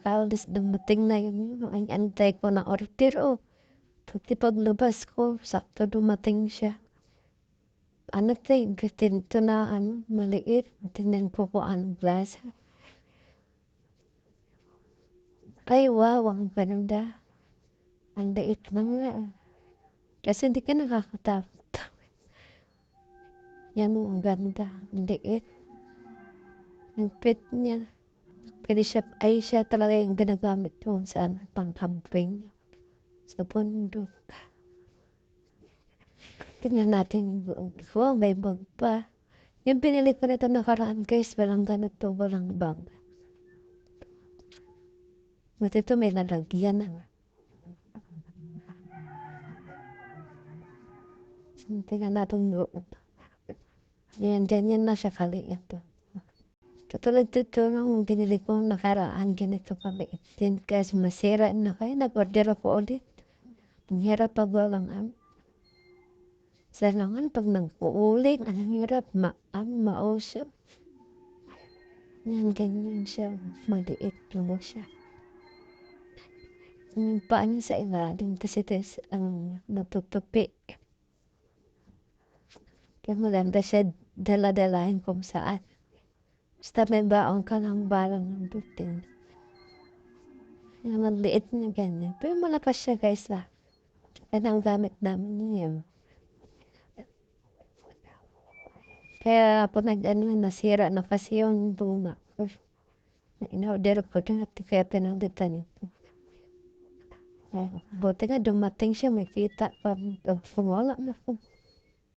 Alas dumating na yun, ang antay ko na order, oh. Pati paglabas ko, sakto dumating siya. Ano to, ganito na, maliit. Tingnan ko kung anong klase. Ay, wow, ang ganda. Ang liit lang nga. Kasi hindi ka nakakatakot. Yan, ang ganda. Ang liit. Ang fit niya. Pwede siya, ay siya talaga yung ginagamit ko sa pang-camping. Sa bundok. Tingnan natin yung buong ko. May bag pa. Yung pinili ko nito nakaraan guys, walang ganito, walang bag. Buti ito may lalagyan na. Tingnan natin loob. Yan, ganyan na siya kaliit. Katulad dito nung binili ko nakaraan, ganito kaliit din kasi masira na kaya nag-order ako ulit. Ang hirap pag walang Salangan pag nag-uuling, ang hirap mausap. Yan, ganyan siya. Maliit lang siya. Yung paa niya sa ilalim, kasi ang natutupi. Kaya maganda siya dala-dalahin kung saan. Basta may baon ka ng balang ng butin. Yung maliit na ganyan. Pero malakas siya guys lah. Yan ang gamit namin niya. Kaya po nasira na kasi yung luma. In-order ko na kaya pinagditan ito. Buti nga dumating siya, may kita pa. Wala na po.